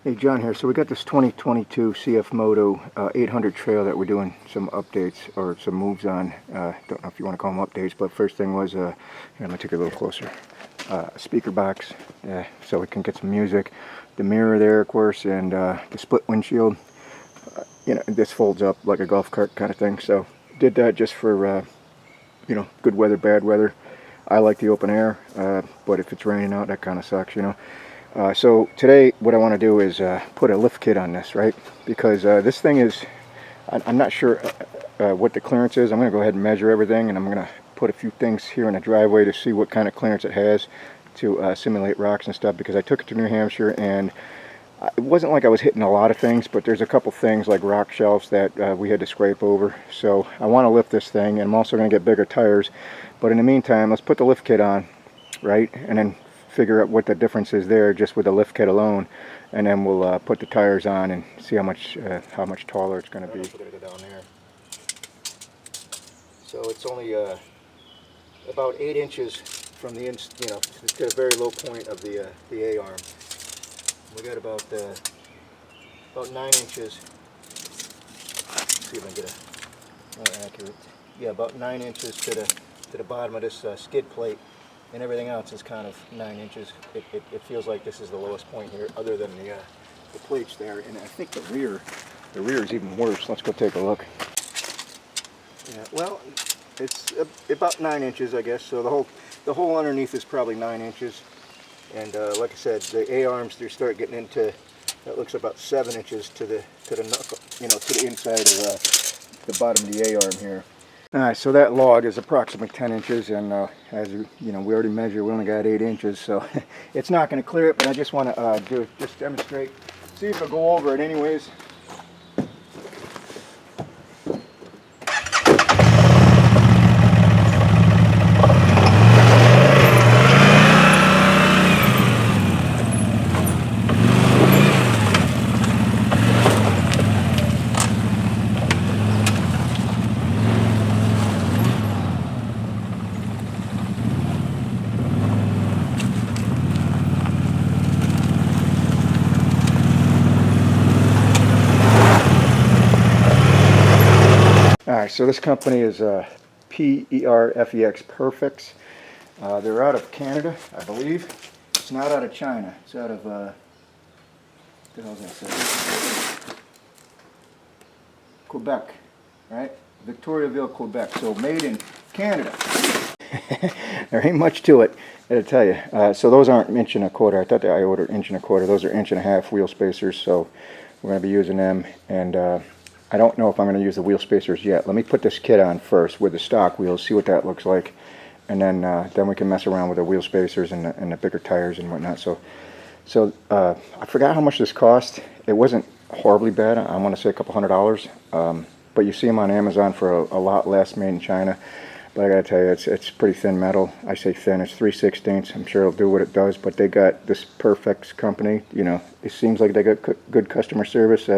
Hey, John here. So we got this 2022 CF Moto 800 trail that we're doing some updates or some moves on. Don't know if you want to call them updates, but first thing was, here, I'm going to take it a little closer. Speaker box, so we can get some music. The mirror there, of course, and the split windshield. You know, this folds up like a golf cart kind of thing. So did that just for, you know, good weather, bad weather. I like the open air, but if it's raining out, that kind of sucks, you know. So today what I want to do is put a lift kit on this, right? Because this thing is, I'm not sure what the clearance is. I'm going to go ahead and measure everything, and I'm going to put a few things here in the driveway to see what kind of clearance it has to simulate rocks and stuff, because I took it to New Hampshire and it wasn't like I was hitting a lot of things, but there's a couple things like rock shelves that we had to scrape over. So I want to lift this thing, and I'm also going to get bigger tires. But in the meantime, let's put the lift kit on, right? And then figure out what the difference is there just with the lift kit alone, and then we'll put the tires on and see how much taller it's going to be. We're going to go down there. So it's only about 8 inches from the to the very low point of the A arm. We got about 9 inches. Let's see if I can get a more accurate. Yeah, about 9 inches to the bottom of this skid plate. And everything else is kind of 9 inches. It feels like this is the lowest point here, other than the plates there. And I think the rear is even worse. Let's go take a look. Yeah, well, it's about 9 inches, I guess. So the whole underneath is probably 9 inches. And like I said, the A arms, they start getting into, that looks about 7 inches to the knuckle, you know, to the inside of the bottom of the A arm here. Alright, so that log is approximately 10 inches, and as you know, we already measured, we only got 8 inches, so it's not going to clear it, but I just want to just demonstrate, see if it'll go over it anyways. Alright, so this company is Perfex, Perfex. They're out of Canada, I believe. It's not out of China. It's out of, what the hell is that? Quebec, right? Victoriaville, Quebec. So made in Canada. There ain't much to it, I gotta tell you. So those aren't 1.25 inches. I thought that I ordered 1.25 inches. Those are 1.5 inch wheel spacers, so we're going to be using them. And I don't know if I'm going to use the wheel spacers yet. Let me put this kit on first with the stock wheels, see what that looks like, and then we can mess around with the wheel spacers and the bigger tires and whatnot. So I forgot how much this cost. It wasn't horribly bad. I want to say a couple $100. But you see them on Amazon for a lot less, made in China. But I gotta tell you, it's pretty thin metal. I say thin, it's 3/16. I'm sure it'll do what it does, but they got this Perfex company. You know, it seems like they got good customer service.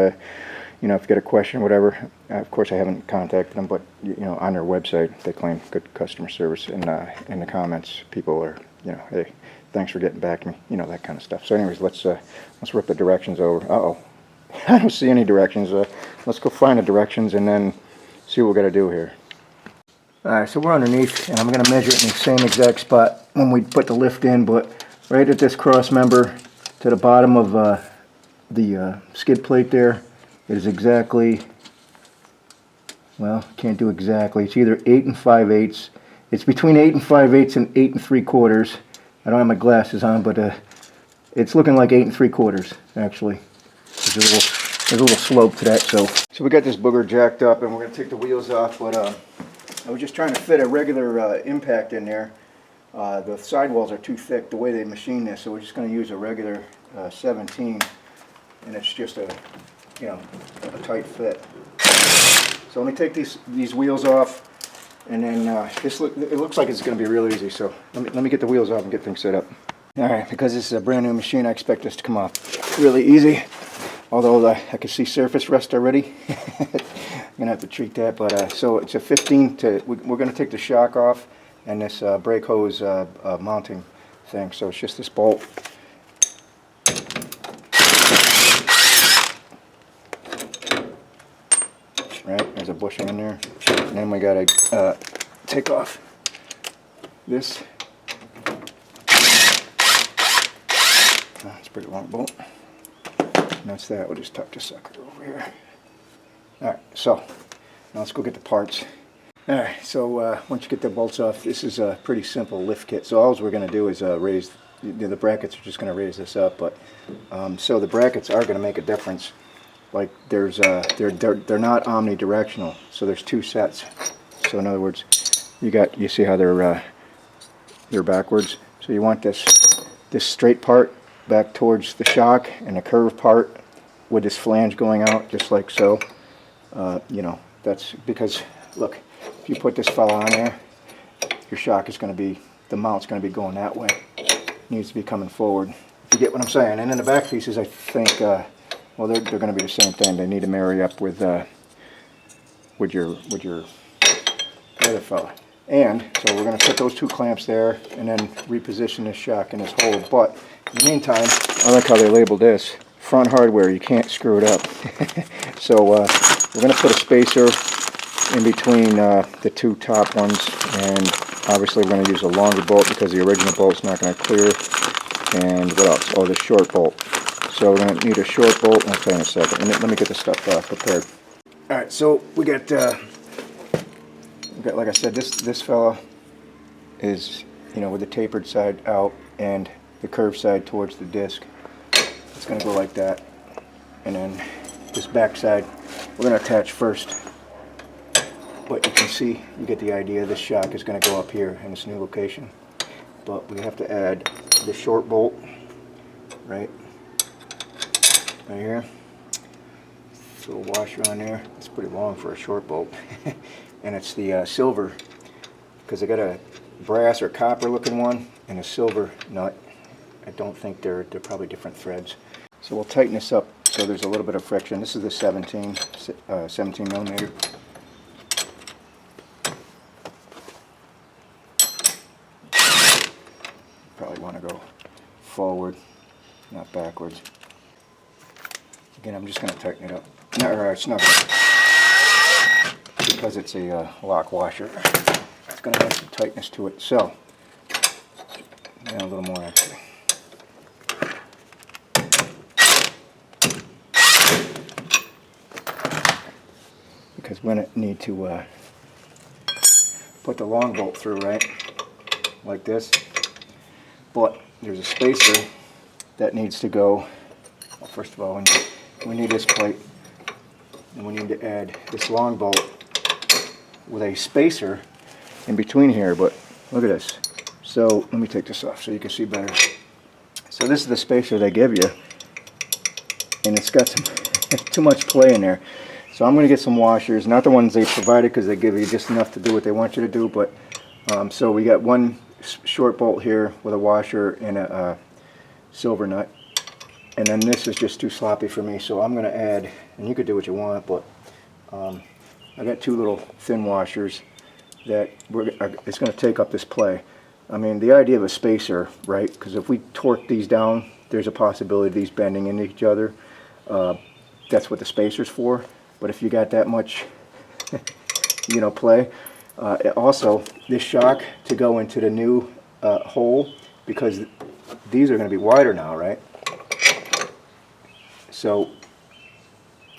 You know, if you get a question, whatever, of course I haven't contacted them, but you know, on their website they claim good customer service. In the comments, people are, you know, hey, thanks for getting back to me, you know, that kind of stuff. So anyways, let's rip the directions over. Uh-oh, I don't see any directions. Let's go find the directions and then see what we got to do here. Alright, so we're underneath, and I'm going to measure it in the same exact spot when we put the lift in, but right at this cross member to the bottom of the skid plate there, it is exactly, well, can't do exactly. It's either 8 5/8. It's between 8 5/8 and 8 3/4. I don't have my glasses on, but it's looking like 8 3/4 actually. There's a little slope to that. So we got this booger jacked up, and we're gonna take the wheels off. But I was just trying to fit a regular impact in there. The sidewalls are too thick the way they machine this, so we're just gonna use a regular 17, and it's just a, you know, a tight fit. So let me take these wheels off, and then it looks like it's going to be real easy. So let me get the wheels off and get things set up. All right, because this is a brand new machine, I expect this to come off really easy. Although I can see surface rust already. I'm gonna have to treat that. But so it's a 15 to. We're gonna take the shock off and this brake hose mounting thing. So it's just this bolt. there's a bushing in there. And then we got to take off this. It's a pretty long bolt. And that's that. We'll just tuck this sucker over here. Alright, so now let's go get the parts. Alright, so once you get the bolts off, this is a pretty simple lift kit. So all we're going to do is raise, the brackets are just going to raise this up. But so the brackets are going to make a difference. Like there's, they're not omnidirectional. So there's two sets. So in other words, you see how they're backwards. So you want this straight part back towards the shock, and the curved part with this flange going out, just like so. You know, that's because, look, if you put this fella on there, your shock is going to be, the mount's going to be going that way. It needs to be coming forward. You get what I'm saying? And then the back pieces, I think, well, they're going to be the same thing. They need to marry up with your other fella. And so we're going to put those two clamps there, and then reposition this shock in this hole. But in the meantime, I like how they labeled this. Front hardware, you can't screw it up. So we're going to put a spacer in between the two top ones, and obviously we're going to use a longer bolt because the original bolt's not going to clear. And what else? Oh, the short bolt. So we're going to need a short bolt. I'll tell you in a second. Let me get this stuff prepared. Alright, so we got, like I said, this fella is, you know, with the tapered side out and the curved side towards the disc. It's going to go like that. And then this back side we're going to attach first. But you can see, you get the idea, this shock is going to go up here in this new location. But we have to add the short bolt right here. Little washer on there. It's pretty long for a short bolt. And it's the silver, because I got a brass or copper looking one and a silver nut. I don't think they're probably different threads. So we'll tighten this up so there's a little bit of friction. This is the 17 millimeter. Probably want to go forward, not backwards. Again, I'm just going to tighten it up. No, it's not going to, because it's a lock washer. It's going to have some tightness to it. So, and a little more actually. Because we're going to need to put the long bolt through, right? Like this. But there's a spacer that needs to go. Well, first of all, we need this plate, and we need to add this long bolt with a spacer in between here. But look at this. So let me take this off so you can see better. So this is the spacer they give you, and it's got some too much play in there. So I'm going to get some washers, not the ones they provided because they give you just enough to do what they want you to do. But so we got one short bolt here with a washer and a silver nut, and then this is just too sloppy for me, so I'm going to add, and you could do what you want, but I got two little thin washers that it's going to take up this play. I mean, the idea of a spacer, right, because if we torque these down, there's a possibility of these bending into each other. That's what the spacer's for. But if you got that much you know, play, also this shock to go into the new hole, because these are going to be wider now, right? So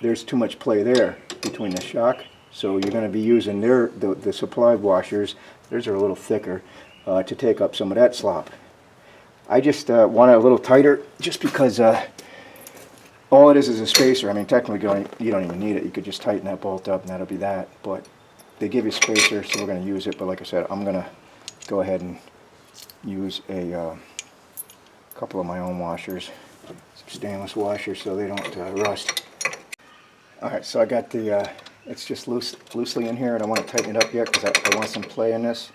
there's too much play there between the shock. So you're going to be using the supplied washers. Theirs are a little thicker to take up some of that slop. I just want it a little tighter, just because all it is a spacer. I mean, technically you don't even need it. You could just tighten that bolt up and that'll be that. But they give you spacer, so we're going to use it. But like I said, I'm going to go ahead and use a couple of my own washers, some stainless washers, so they don't rust. Alright, so I got the, it's just loosely in here, and I want to tighten it up yet because I want some play in this.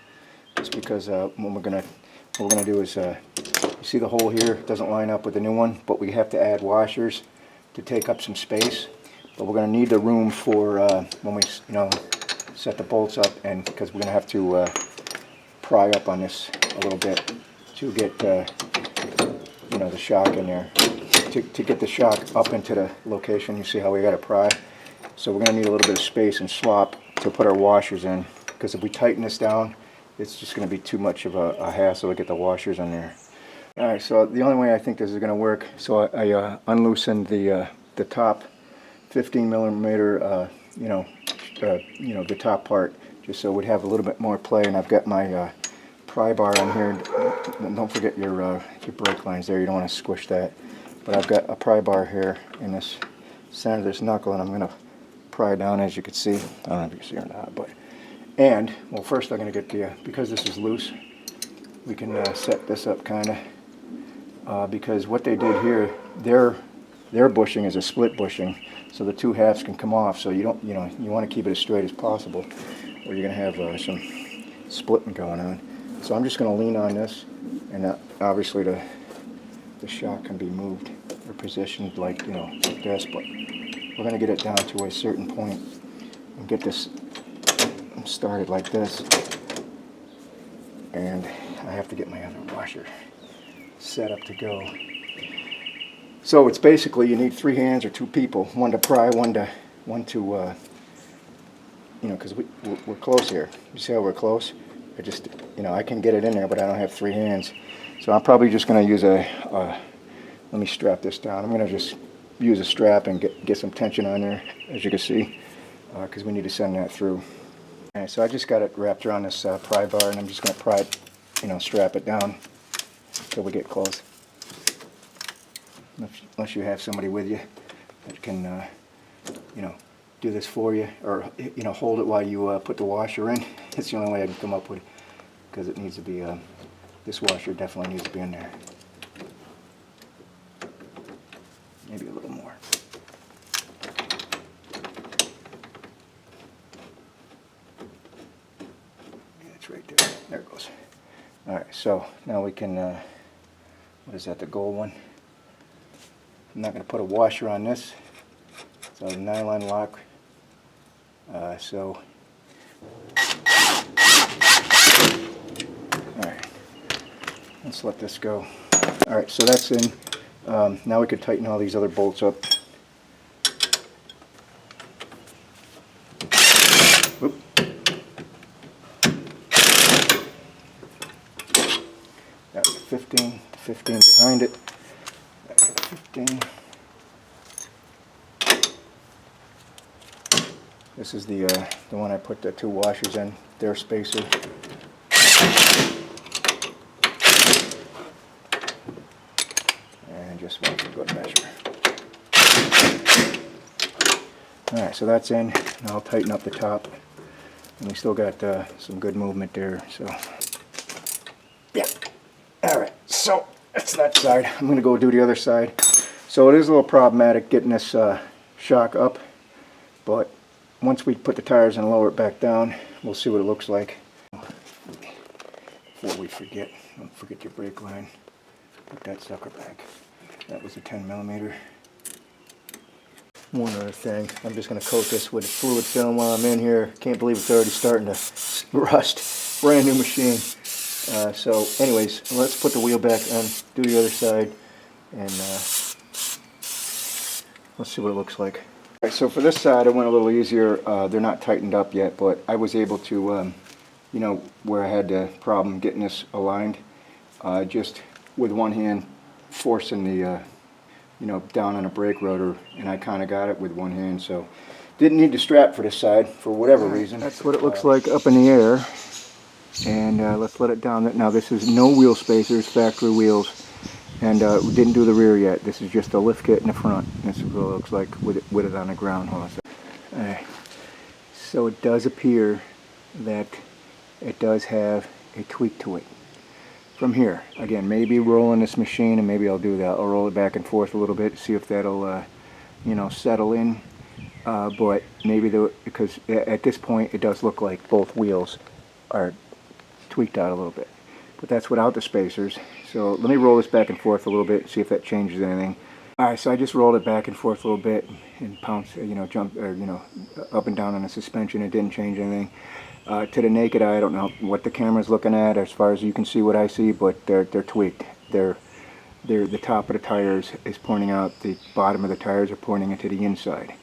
Just because what we're gonna do is, you see the hole here doesn't line up with the new one, but we have to add washers to take up some space. But we're going to need the room for when we, you know, set the bolts up, and because we're going to have to pry up on this a little bit to get you know, the shock in there. To get the shock up into the location, you see how we got to pry. So we're going to need a little bit of space and slop to put our washers in, because if we tighten this down, it's just going to be too much of a hassle to get the washers in there. Alright, so the only way I think this is going to work, so I unloosened the top 15 millimeter, the top part, just so we'd have a little bit more play. And I've got my pry bar on here. Don't forget your brake lines there, you don't want to squish that. But I've got a pry bar here in this center of this knuckle, and I'm going to pry down, as you can see. I don't know if you can see or not, but well, first I'm going to get because this is loose, we can set this up kind of, because what they did here, their bushing is a split bushing, so the two halves can come off. So you want to keep it as straight as possible, or you're going to have some splitting going on. So I'm just going to lean on this, and obviously the shock can be moved or positioned like like this, but we're going to get it down to a certain point and get this started like this. And I have to get my other washer set up to go. So it's basically, you need 3 hands or 2 people, one to pry, one to because we're close here. You see how we're close? I just, I can get it in there, but I don't have 3 hands. So I'm probably just going to use let me strap this down. I'm going to just use a strap and get some tension on there, as you can see, because we need to send that through. Alright, so I just got it wrapped around this pry bar, and I'm just going to pry it, strap it down until we get close. Unless you have somebody with you that can, do this for you, or hold it while you put the washer in. It's the only way I can come up with it, because it needs to be. This washer definitely needs to be in there. Maybe a little more. Yeah, it's right there. There it goes. All right, so now we can. What is that? The gold one. I'm not going to put a washer on this. It's a nylon lock. Alright, let's let this go. Alright, so that's in. Now we could tighten all these other bolts up. Oop. Got 15 behind it. Back to 15. This is the one I put the 2 washers in, their spacer. And just want a good measure. Alright, so that's in. Now I'll tighten up the top. And we still got some good movement there, so. Yeah. Alright, so that's that side. I'm going to go do the other side. So it is a little problematic getting this shock up, but once we put the tires in and lower it back down, we'll see what it looks like. Before we forget, don't forget your brake line. Put that sucker back. That was a 10 millimeter. One other thing, I'm just going to coat this with fluid film while I'm in here. Can't believe it's already starting to rust. Brand new machine. So anyways, let's put the wheel back on, do the other side, and let's see what it looks like. Alright, so for this side, it went a little easier. They're not tightened up yet, but I was able to, where I had the problem getting this aligned, just with one hand forcing the, down on a brake rotor, and I kind of got it with one hand, so didn't need the strap for this side for whatever reason. That's what it looks like up in the air, and let's let it down. Now this is no wheel spacers, factory wheels. And we didn't do the rear yet. This is just a lift kit in the front. This is what it looks like with it on the ground. Hold on a second. So it does appear that it does have a tweak to it. From here, again, maybe rolling this machine, and maybe I'll do that. I'll roll it back and forth a little bit, see if that'll, settle in. But maybe because at this point it does look like both wheels are tweaked out a little bit. But that's without the spacers. So let me roll this back and forth a little bit, see if that changes anything. Alright, so I just rolled it back and forth a little bit and pounced, jumped, up and down on the suspension. It didn't change anything. To the naked eye, I don't know what the camera's looking at as far as you can see what I see, but they're tweaked. The top of the tires is pointing out, the bottom of the tires are pointing into the inside.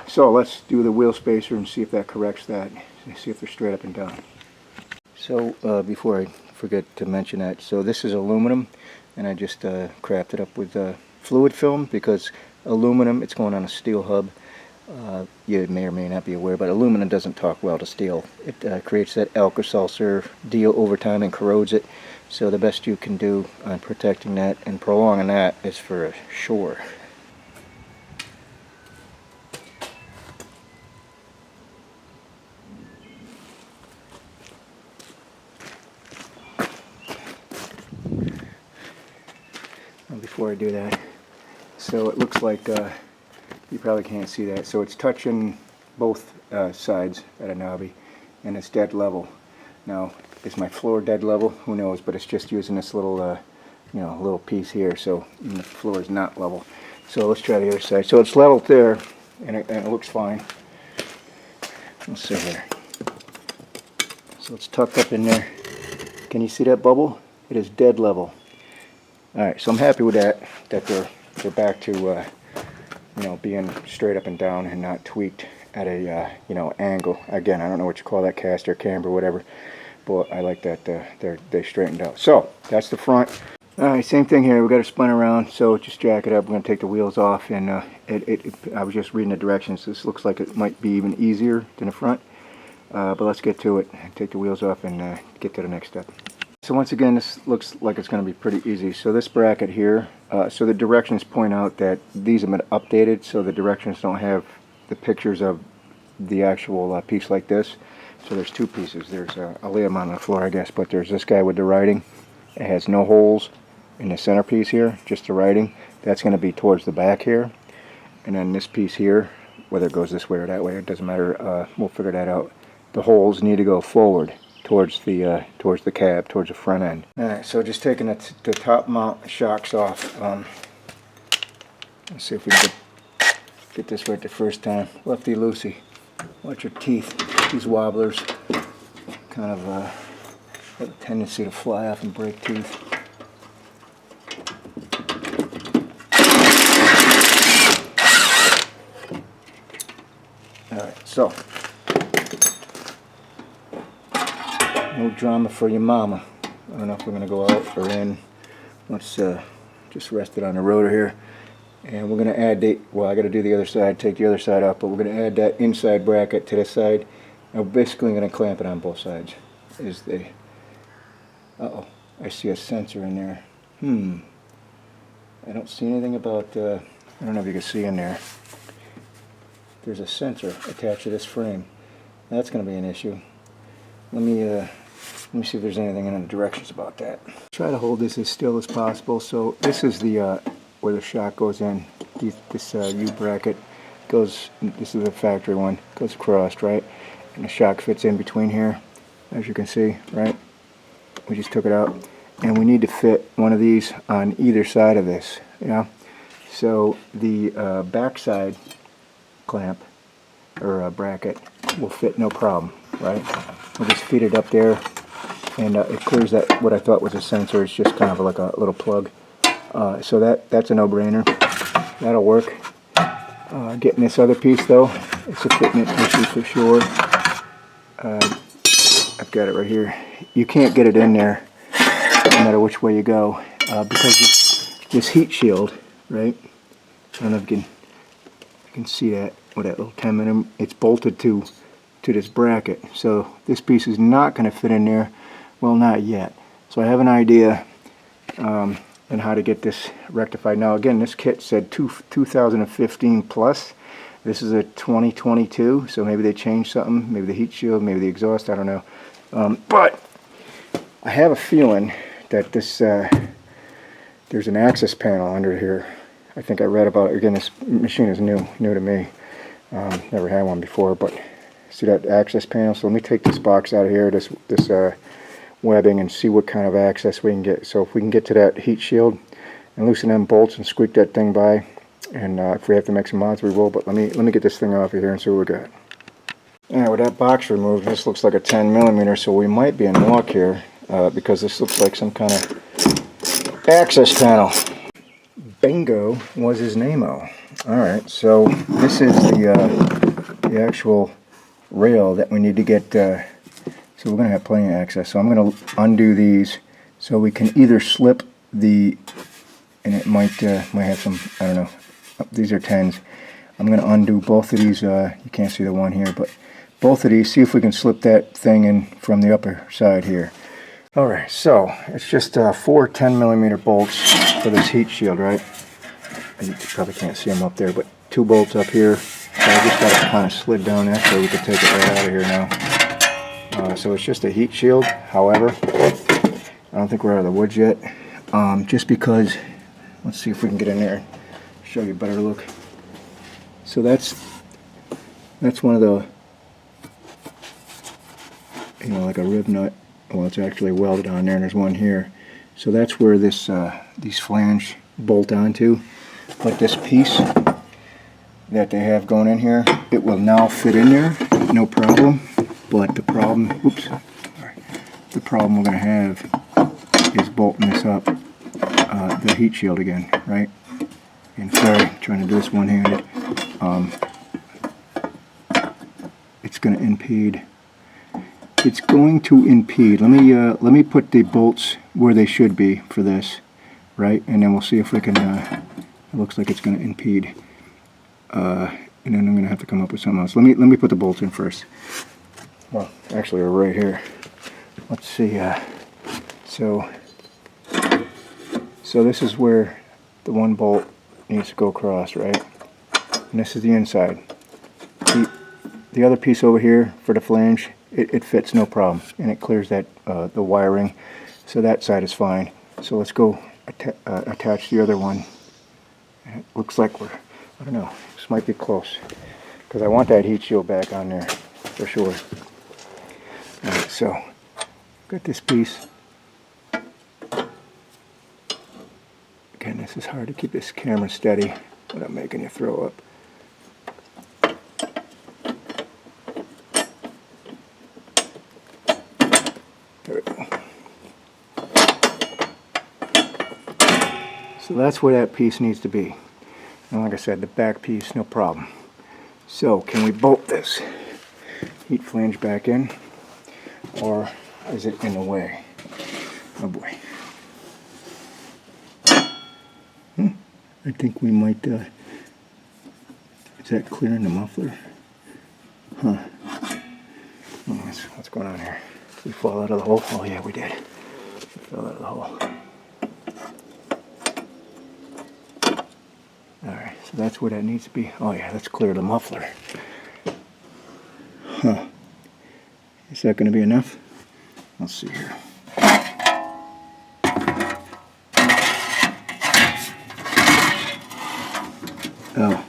So let's do the wheel spacer and see if that corrects that. See if they're straight up and down. So before I forget to mention that, so this is aluminum, and I just crapped it up with fluid film, because aluminum, it's going on a steel hub. You may or may not be aware, but aluminum doesn't talk well to steel. It creates that Alka-Seltzer deal over time and corrodes it. So the best you can do on protecting that and prolonging that is for a shore. Before I do that, so it looks like you probably can't see that, so it's touching both sides at a knobby, and it's dead level. Now, is my floor dead level? Who knows, but it's just using this little little piece here, so the floor is not level. So let's try the other side. So it's leveled there, and it looks fine. Let's see here. So it's tucked up in there. Can you see that bubble? It is dead level. Alright, so I'm happy with that they're back to being straight up and down and not tweaked at a angle. Again, I don't know what you call that, cast or camber, whatever, but I like that they straightened out. So that's the front. Alright, same thing here. We got to spin around, so just jack it up. We're going to take the wheels off, and I was just reading the directions. This looks like it might be even easier than the front, but let's get to it. Take the wheels off and get to the next step. So once again, this looks like it's going to be pretty easy. So this bracket here, so the directions point out that these have been updated, so the directions don't have the pictures of the actual piece like this. So there's two pieces. There's I'll lay them on the floor, I guess, but there's this guy with the writing. It has no holes in the center piece here, just the writing. That's going to be towards the back here. And then this piece here, whether it goes this way or that way, it doesn't matter. We'll figure that out. The holes need to go forward towards the cab, towards the front end. Alright, so just taking the top mount shocks off. Let's see if we can get this right the first time. Lefty loosey. Watch your teeth. These wobblers kind of have a tendency to fly off and break teeth. Alright, so no drama for your mama. I don't know if we're going to go out or in. Let's just rest it on the rotor here. And we're going to add well, I got to do the other side, take the other side up, but we're going to add that inside bracket to this side. And we're basically going to clamp it on both sides. Uh-oh, I see a sensor in there. I don't see anything about, I don't know if you can see in there. There's a sensor attached to this frame. That's going to be an issue. Let me see if there's anything in the directions about that. Try to hold this as still as possible. So this is the where the shock goes in. This U bracket goes, this is the factory one, goes across, right? And the shock fits in between here, as you can see, right? We just took it out. And we need to fit one of these on either side of this, yeah? So the backside clamp, or bracket, will fit no problem, right? We'll just feed it up there, and it clears that, what I thought was a sensor. It's just kind of like a little plug. So that's a no-brainer. That'll work. Getting this other piece though, it's a fitment issue for sure. I've got it right here. You can't get it in there no matter which way you go, because this heat shield, right? I don't know if you can see that with that little 10mm. It's bolted to this bracket, so this piece is not going to fit in there. Well, not yet. So I have an idea on how to get this rectified. Now again, this kit said 2015 plus. This is a 2022, so maybe they changed something. Maybe the heat shield, maybe the exhaust, I don't know. But I have a feeling that this there's an access panel under here. I think I read about it. Again, this machine is new to me. Never had one before, but see that access panel? So let me take this box out of here, this webbing, and see what kind of access we can get. So if we can get to that heat shield and loosen them bolts and squeak that thing by, and if we have to make some mods, we will. But let me get this thing off of here and see what we got. Alright, with that box removed, this looks like a 10mm, so we might be in luck here, because this looks like some kind of access panel. Bingo was his name-o. Alright, so this is the actual rail that we need to get, so we're going to have plenty of access. So I'm going to undo these so we can either slip the, and it might have some, I don't know, these are 10s. I'm going to undo both of these, you can't see the one here, but both of these, see if we can slip that thing in from the upper side here. Alright, so it's just 4 10mm bolts for this heat shield, right? You probably can't see them up there, but 2 bolts up here. So I just got it kind of slid down there so we could take it right out of here now. So it's just a heat shield. However, I don't think we're out of the woods yet. Just because, let's see if we can get in there and show you a better look. So that's one of the, you know, like a rib nut. Well, it's actually welded on there, and there's one here. So that's where this these flange bolt onto. But this piece that they have going in here, it will now fit in there, no problem. But the problem, oops, sorry, the problem we're going to have is bolting this up, the heat shield again, right? And sorry, trying to do this one-handed. It's going to impede. It's going to impede. Let me put the bolts where they should be for this, right? And then we'll see if we can. It looks like it's going to impede, and then I'm going to have to come up with something else. Let me put the bolts in first. Well, actually, we're right here. Let's see. So this is where the one bolt needs to go across, right? And this is the inside. The other piece over here for the flange, it fits no problem, and it clears that the wiring, so that side is fine. So let's go attach the other one. It looks like we're, I don't know, this might be close, because I want that heat shield back on there for sure. Alright, so got this piece. Again, this is hard to keep this camera steady without making you throw up. There we go. So that's where that piece needs to be. And like I said, the back piece, no problem. So can we bolt this heat flange back in, or is it in the way? Oh boy. I think we might, is that clearing the muffler? Huh. What's going on here? Did we fall out of the hole? Oh yeah, we did. We fell out of the hole. Alright, so that's where that needs to be. Oh yeah, let's clear the muffler. Huh. Is that going to be enough? Let's see here. Oh,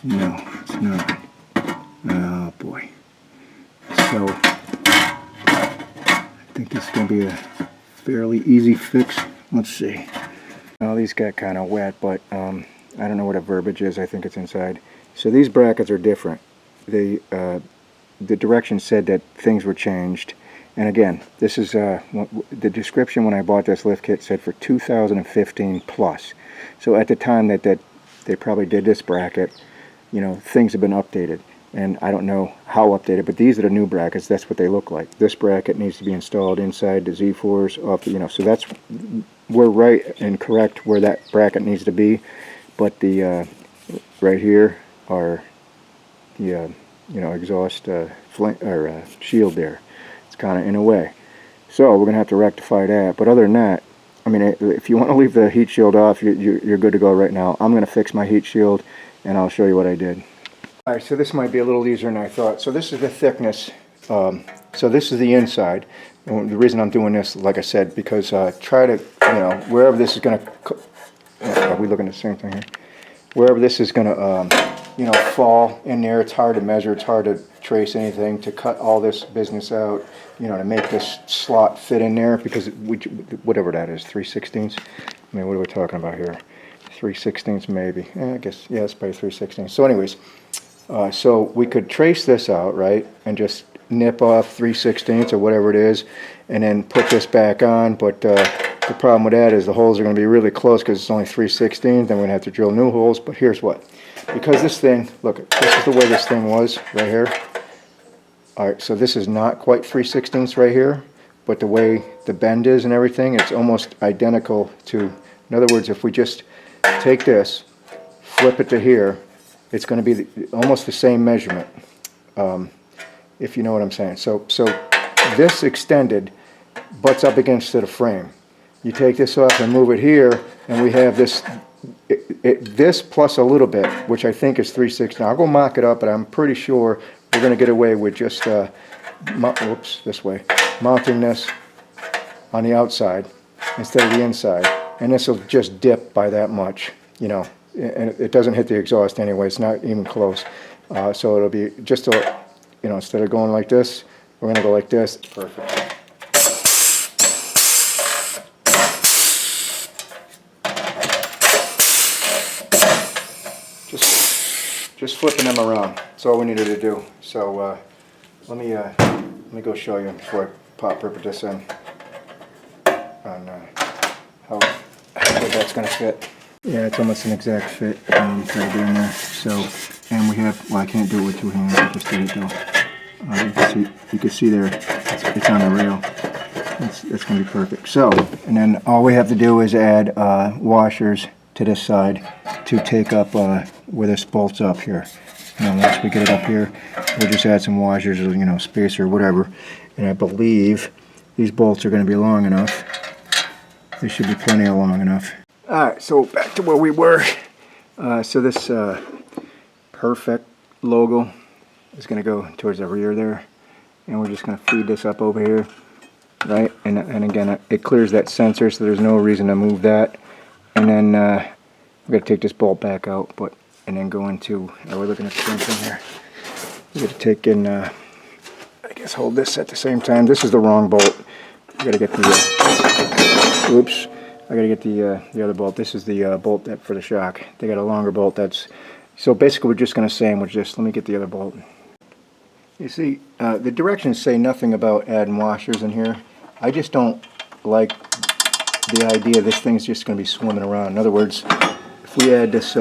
no, it's not. Oh boy. So, I think this is going to be a fairly easy fix. Let's see. Now these got kind of wet, but I don't know what a verbiage is. I think it's inside. So these brackets are different. The direction said that things were changed. And again, this is the description when I bought this lift kit said for 2015 plus. So at the time that they probably did this bracket, you know, things have been updated. And I don't know how updated, but these are the new brackets. That's what they look like. This bracket needs to be installed inside the Z4s off the, you know, so that's, we're right and correct where that bracket needs to be. But the right here are the you know, exhaust shield there. It's kind of in a way. So we're gonna have to rectify that. But other than that, I mean, if you want to leave the heat shield off, you're good to go right now. I'm going to fix my heat shield, and I'll show you what I did. Alright, so this might be a little easier than I thought. So this is the thickness. So this is the inside. And the reason I'm doing this, like I said, because try to, you know, wherever this is going to, are we looking at the same thing here? Wherever this is going to, you know, fall in there, it's hard to measure, it's hard to trace anything, to cut all this business out, you know, to make this slot fit in there, because whatever that is, 3/16. I mean, what are we talking about here? 3/16 maybe. I guess, yeah, it's probably 3/16. So anyways, so we could trace this out, right, and just nip off 3/16 or whatever it is, and then put this back on, but The problem with that is the holes are going to be really close because it's only 3/16. Then we're going to have to drill new holes. But here's what. Because this thing, look, this is the way this thing was right here. Alright, so this is not quite 3/16 right here. But the way the bend is and everything, it's almost identical to, in other words, if we just take this, flip it to here, it's going to be almost the same measurement, if you know what I'm saying. So this extended butts up against the frame. You take this off and move it here, and we have this, this plus a little bit, which I think is 3/16. I'll go mock it up, but I'm pretty sure we're going to get away with just, whoops, this way, mounting this on the outside instead of the inside, and this will just dip by that much, you know, and it doesn't hit the exhaust anyway. It's not even close. So it'll be just a, you know, instead of going like this, we're going to go like this. Perfect. Just flipping them around. That's all we needed to do. So let me go show you before I rip this in on how that's going to fit. Yeah, it's almost an exact fit. Try to be in there. So, and we have, well, I can't do it with two hands. I just did it though. You can see there, it's on the rail. That's going to be perfect. So, and then all we have to do is add washers to this side to take up where this bolts up here. And once we get it up here, we'll just add some washers, or, you know, spacer, whatever. And I believe these bolts are going to be long enough. They should be plenty of long enough. Alright, so back to where we were. So this Perfex logo is going to go towards the rear there. And we're just going to feed this up over here. Right? And again, it clears that sensor, so there's no reason to move that. And then we're going to take this bolt back out, and then go into, we're looking at the same thing here. We're going to take in, I guess hold this at the same time. This is the wrong bolt. I got to get the, oops, I got to get the other bolt. This is the bolt that for the shock. They got a longer bolt. That's, so basically we're just going to sandwich this. Let me get the other bolt. You see, the directions say nothing about adding washers in here. I just don't like the idea this thing's just going to be swimming around. In other words, if we add this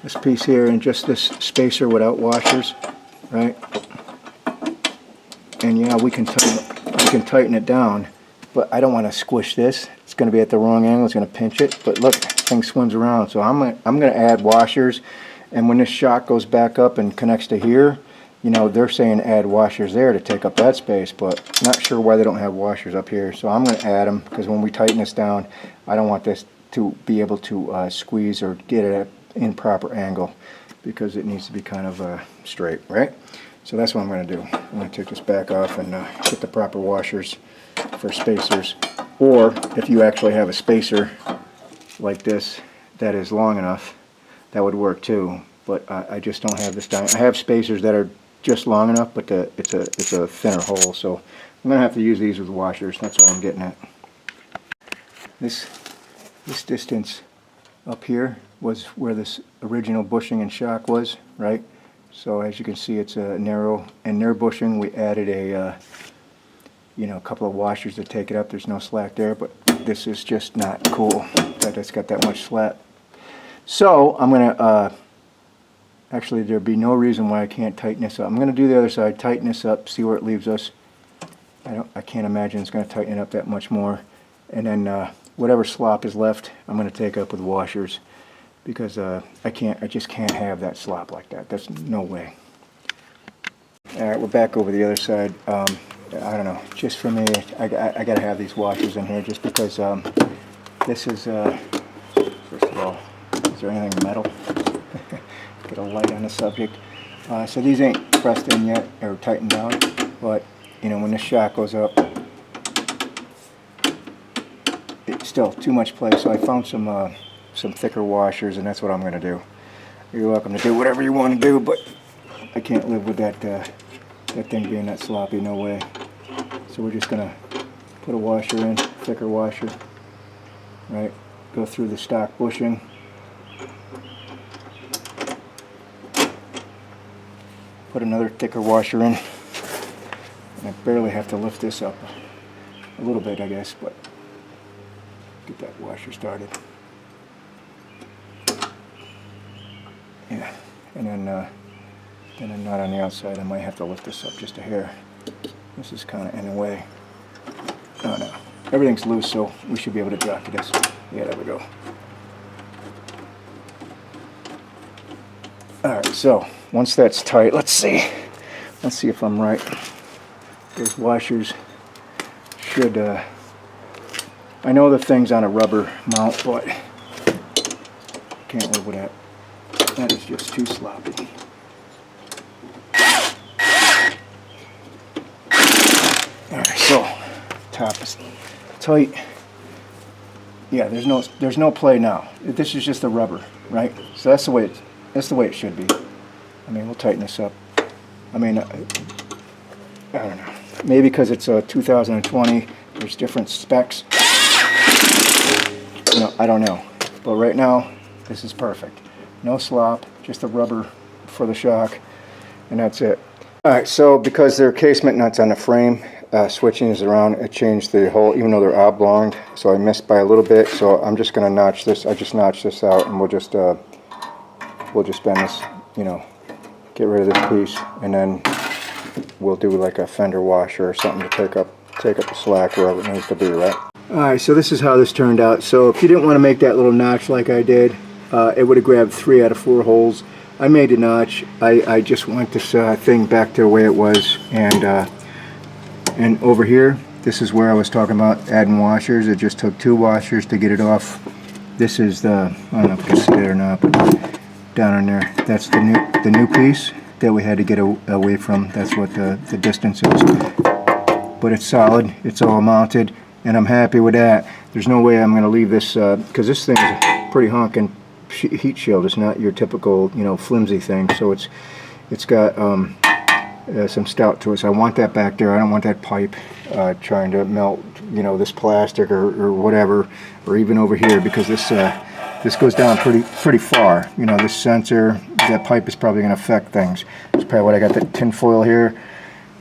this piece here and just this spacer without washers, right? And yeah, we can tighten it down, but I don't want to squish this. It's going to be at the wrong angle. It's going to pinch it. But look, the thing swims around. So I'm going to add washers, and when this shock goes back up and connects to here, you know, they're saying add washers there to take up that space, but not sure why they don't have washers up here. So I'm going to add them, because when we tighten this down, I don't want this to be able to squeeze or get it at in proper angle, because it needs to be kind of straight, right? So that's what I'm going to do. I'm going to take this back off and get the proper washers for spacers. Or if you actually have a spacer like this that is long enough, that would work too. But I just don't have this down. I have spacers that are just long enough, but it's a thinner hole, so I'm going to have to use these with washers. That's all I'm getting at. This distance up here was where this original bushing and shock was, right? So as you can see, it's a narrow bushing. We added a you know, a couple of washers to take it up. There's no slack there, but this is just not cool that it's got that much slack. So I'm going to actually, there'd be no reason why I can't tighten this up. I'm going to do the other side, tighten this up, see where it leaves us. I can't imagine it's going to tighten it up that much more. And then whatever slop is left, I'm going to take up with washers, because I just can't have that slop like that. There's no way. All right, we're back over the other side. I don't know, just for me, I got to have these washers in here, just because this is, first of all, is there anything metal? Get a light on the subject. So these ain't pressed in yet or tightened down, but you know, when this shock goes up, it's still too much play. So I found some thicker washers, and that's what I'm going to do. You're welcome to do whatever you want to do, but I can't live with that thing being that sloppy. No way. So we're just going to put a washer in, thicker washer, right? Go through the stock bushing. Put another thicker washer in, and I barely have to lift this up a little bit, I guess, but get that washer started. Yeah, and then a nut on the outside. I might have to lift this up just a hair. This is kind of in the way. Oh no, everything's loose, so we should be able to jockey this. Yeah, there we go. Alright, so once that's tight, let's see if I'm right. Those washers should, I know the thing's on a rubber mount, but can't live with that. That is just too sloppy. Alright, so top is tight. Yeah, there's no play now. This is just the rubber, right? So that's the way it should be. I mean, we'll tighten this up. I mean, I don't know. Maybe because it's 2020, there's different specs. You know, I don't know. But right now, this is perfect. No slop, just the rubber for the shock, and that's it. Alright, so because there are casement nuts on the frame, switching these around, it changed the hole, even though they're oblonged, so I missed by a little bit, so I'm just going to notch this. I just notched this out, and we'll just bend this, you know, get rid of this piece, and then we'll do like a fender washer or something to take up the slack wherever it needs to be, right? Alright, so this is how this turned out. So if you didn't want to make that little notch like I did, it would have grabbed 3 out of 4 holes. I made a notch. I just want this thing back to the way it was, and over here, this is where I was talking about adding washers. It just took 2 washers to get it off. This is the, I don't know if you can see it or not, but down in there, that's the new piece that we had to get away from. That's what the distance is. But it's solid, it's all mounted, and I'm happy with that. There's no way I'm going to leave this, because this thing is a pretty honking heat shield. It's not your typical, you know, flimsy thing, so it's got some stout to it. So I want that back there. I don't want that pipe trying to melt, you know, this plastic or whatever, or even over here, because this goes down pretty far. You know, this sensor, that pipe is probably going to affect things. That's probably what I got, that tin foil here.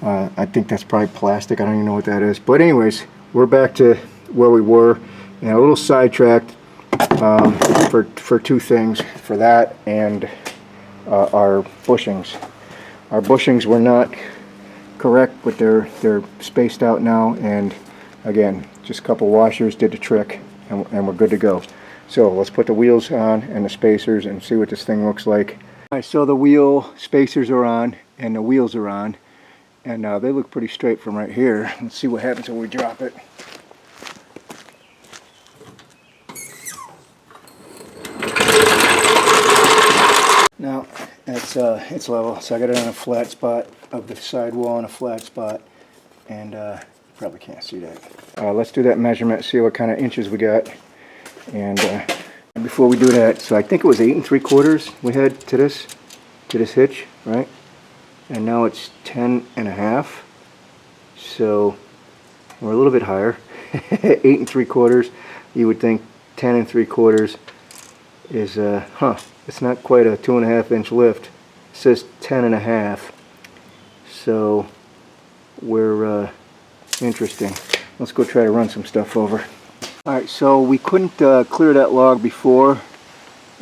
I think that's probably plastic. I don't even know what that is. But anyways, we're back to where we were, and a little sidetracked for 2 things, for that and our bushings. Our bushings were not correct, but they're spaced out now, and again, just a couple washers did the trick, and we're good to go. So let's put the wheels on and the spacers and see what this thing looks like. Alright, so the wheel spacers are on and the wheels are on, and they look pretty straight from right here. Let's see what happens when we drop it. Now it's level, so I got it on a flat spot of the sidewall, on a flat spot, and probably can't see that. Let's do that measurement, see what kind of inches we got, and before we do that, so I think it was 8 3/4 we had to this hitch, right? And now it's 10 1/2, so we're a little bit higher. 8 3/4. You would think 10 3/4 is it's not quite a 2.5 inch lift. It says 10 1/2, so we're interesting. Let's go try to run some stuff over. Alright, so we couldn't clear that log before.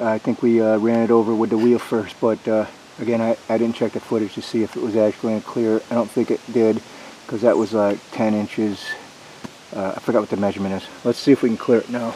I think we ran it over with the wheel first, but again, I didn't check the footage to see if it was actually going to clear. I don't think it did, because that was like 10 inches. I forgot what the measurement is. Let's see if we can clear it now.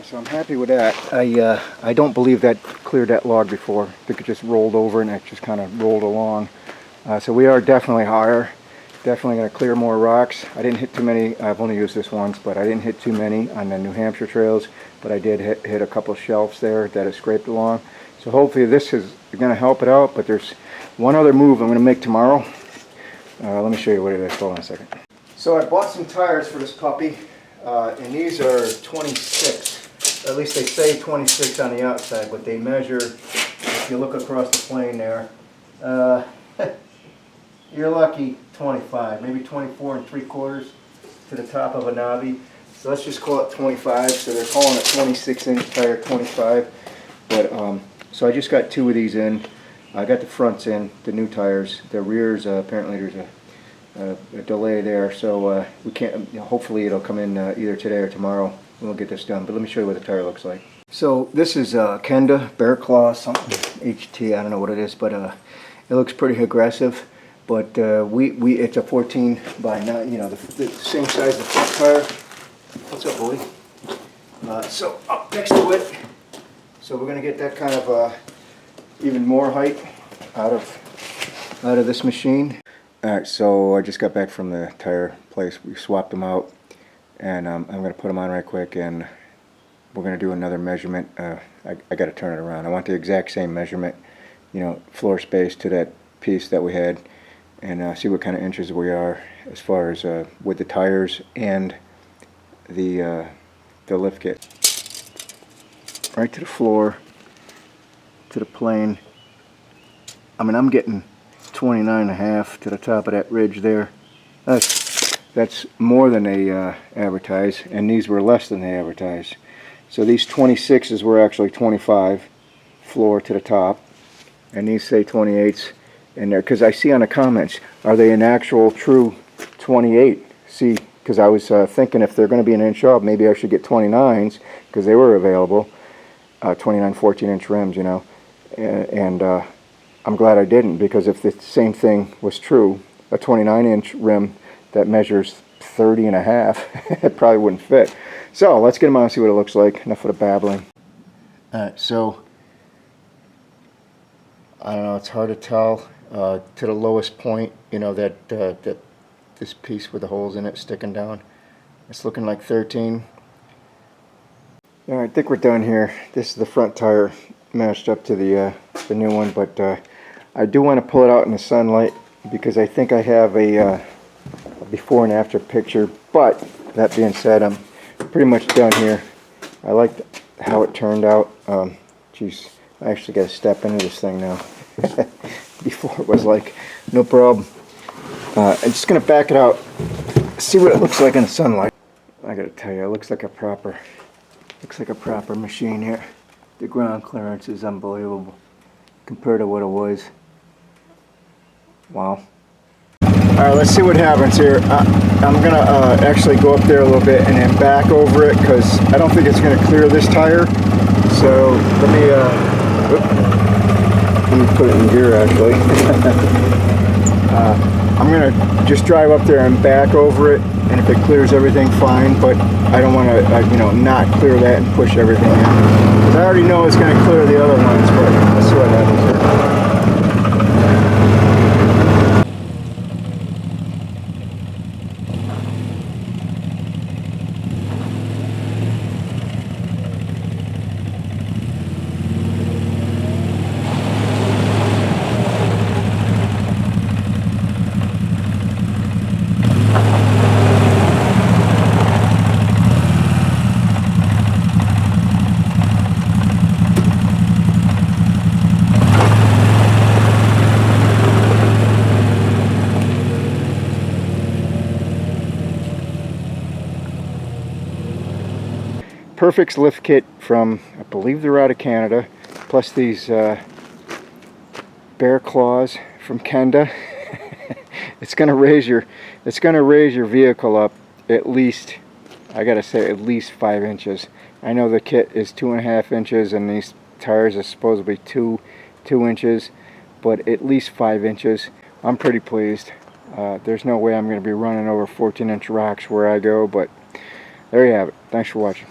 So I'm happy with that. I don't believe that cleared that log before. I think it just rolled over and it just kind of rolled along. So we are definitely higher. Definitely going to clear more rocks. I didn't hit too many. I've only used this once, but I didn't hit too many on the New Hampshire trails. But I did hit a couple shelves there that it scraped along. So hopefully this is going to help it out. But there's one other move I'm going to make tomorrow. Let me show you what it is. Hold on a second. So I bought some tires for this puppy, and these are 26. At least they say 26 on the outside, but they measure, if you look across the plane there, Uh, you're lucky 25, maybe 24 3/4 to the top of a knobby. So let's just call it 25. So they're calling a 26-inch tire 25. But so I just got 2 of these in. I got the fronts in, the new tires. The rears, apparently there's a delay there, so we can't. Hopefully it'll come in either today or tomorrow. We'll get this done. But let me show you what the tire looks like. So this is Kenda Bear Claw something HT. I don't know what it is, but it looks pretty aggressive. But it's a 14 by 9. You know, the same size as the front tire. What's up, buddy? So up next to it. So we're gonna get that kind of even more height out of this machine. Alright, so I just got back from the tire place. We swapped them out, and I'm going to put them on right quick, and we're going to do another measurement. I got to turn it around. I want the exact same measurement, you know, floor space to that piece that we had, and see what kind of inches we are as far as with the tires and the lift kit. Right to the floor, to the plane. I mean, I'm getting 29.5 to the top of that ridge there. That's more than they advertise, and these were less than they advertised. So these 26s were actually 25 floor to the top, and these say 28s in there. Because I see on the comments, are they an actual true 28? See, because I was thinking if they're going to be an inch up, maybe I should get 29s because they were available. 29 14-inch rims, you know, and I'm glad I didn't, because if the same thing was true, a 29-inch rim that measures 30.5, it probably wouldn't fit. So let's get them on and see what it looks like. Enough of the babbling. Alright, so I don't know, it's hard to tell. To the lowest point, you know, that this piece with the holes in it sticking down, it's looking like 13. Alright, I think we're done here. This is the front tire matched up to the new one, but I do want to pull it out in the sunlight because I think I have a before and after picture. But that being said, I'm pretty much done here. I liked how it turned out. Geez, I actually got to step into this thing now. Before it was like, no problem. I'm just going to back it out, see what it looks like in the sunlight. I got to tell you, it looks like a proper machine here. The ground clearance is unbelievable compared to what it was. Wow. Alright, let's see what happens here. I'm going to actually go up there a little bit and then back over it because I don't think it's going to clear this tire. So let me put it in gear actually. I'm going to just drive up there and back over it, and if it clears everything, fine, but I don't want to you know, not clear that and push everything in. Because I already know it's going to clear the other ones, but let's see what happens here. Perfex lift kit from, I believe they're out of Canada, plus these bear claws from Kenda. It's gonna raise your vehicle up at least, I gotta say, at least 5 inches. I know the kit is 2.5 inches and these tires are supposed to be 2 inches, but at least 5 inches. I'm pretty pleased. There's no way I'm gonna be running over 14-inch rocks where I go, but there you have it. Thanks for watching.